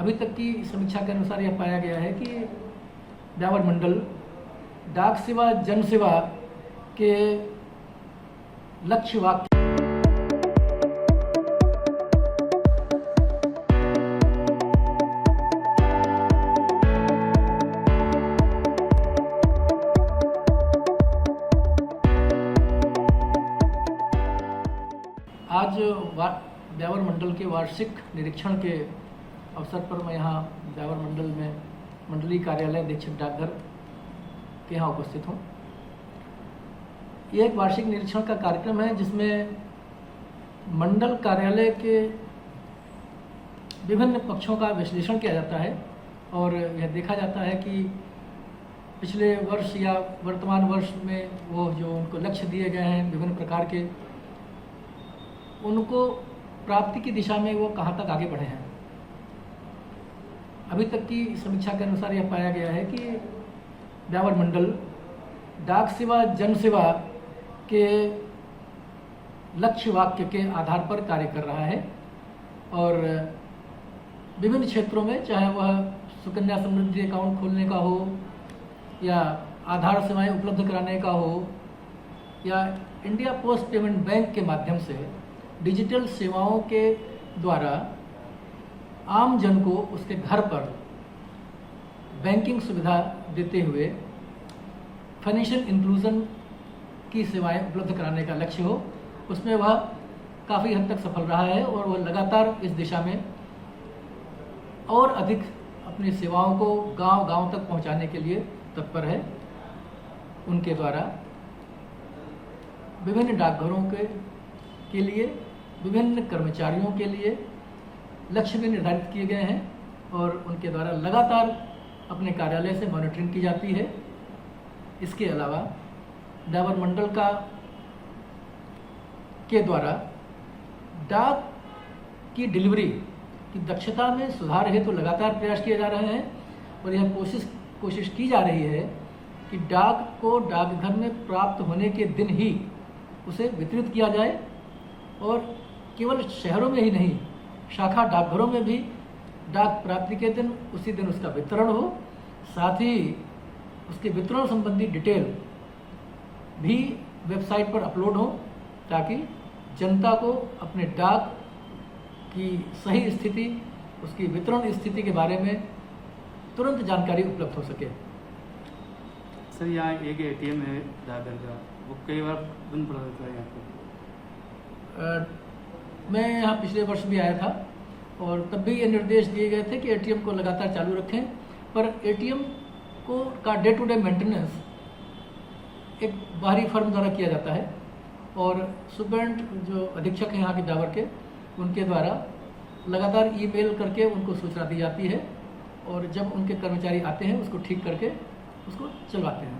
अभी तक की समीक्षा के अनुसार यह पाया गया है कि ब्यावर मंडल डाक सेवा जन सेवा के लक्ष्य वाक्य आज ब्यावर मंडल के वार्षिक निरीक्षण के अवसर पर मैं यहाँ ब्यावर मंडल में मंडलीय कार्यालय अधीक्षक डाकघर के यहाँ उपस्थित हूँ। यह एक वार्षिक निरीक्षण का कार्यक्रम है जिसमें मंडल कार्यालय के विभिन्न पक्षों का विश्लेषण किया जाता है और यह देखा जाता है कि पिछले वर्ष या वर्तमान वर्ष में वो जो उनको लक्ष्य दिए गए हैं विभिन्न प्रकार के, उनको प्राप्ति की दिशा में वो कहाँ तक आगे बढ़े हैं। अभी तक की समीक्षा के अनुसार यह पाया गया है कि ब्यावर मंडल डाक सेवा जन सेवा के लक्ष्य वाक्य के आधार पर कार्य कर रहा है और विभिन्न क्षेत्रों में, चाहे वह सुकन्या समृद्धि अकाउंट खोलने का हो या आधार सेवाएं उपलब्ध कराने का हो या इंडिया पोस्ट पेमेंट बैंक के माध्यम से डिजिटल सेवाओं के द्वारा आम जन को उसके घर पर बैंकिंग सुविधा देते हुए फाइनेंशियल इंक्लूजन की सेवाएं उपलब्ध कराने का लक्ष्य हो, उसमें वह काफ़ी हद तक सफल रहा है और वह लगातार इस दिशा में और अधिक अपनी सेवाओं को गांव-गांव तक पहुंचाने के लिए तत्पर है। उनके द्वारा विभिन्न डाकघरों के लिए, विभिन्न कर्मचारियों के लिए लक्ष्य भी निर्धारित किए गए हैं और उनके द्वारा लगातार अपने कार्यालय से मॉनिटरिंग की जाती है। इसके अलावा ब्यावर मंडल के द्वारा डाक की डिलीवरी की दक्षता में सुधार हेतु लगातार प्रयास किए जा रहे हैं और यह कोशिश की जा रही है कि डाक को डाकघर में प्राप्त होने के दिन ही उसे वितरित किया जाए और केवल शहरों में ही नहीं, शाखा डाकघरों में भी डाक प्राप्ति के दिन उसी दिन उसका वितरण हो, साथ ही उसके वितरण संबंधी डिटेल भी वेबसाइट पर अपलोड हो ताकि जनता को अपने डाक की सही स्थिति, उसकी वितरण स्थिति के बारे में तुरंत जानकारी उपलब्ध हो सके। सर, यहाँ एक एटीएम है डाकघर का, वो कई बार बंद पड़ा रहता है यहाँ पे। मैं यहाँ पिछले वर्ष भी आया था और तब भी ये निर्देश दिए गए थे कि एटीएम को लगातार चालू रखें, पर एटीएम का डे टू डे मेंटेनेंस एक बाहरी फर्म द्वारा किया जाता है और सुपरिटेंडेंट जो अधीक्षक हैं यहाँ के ब्यावर के, उनके द्वारा लगातार ईमेल करके उनको सूचना दी जाती है और जब उनके कर्मचारी आते हैं उसको ठीक करके उसको चलवाते हैं।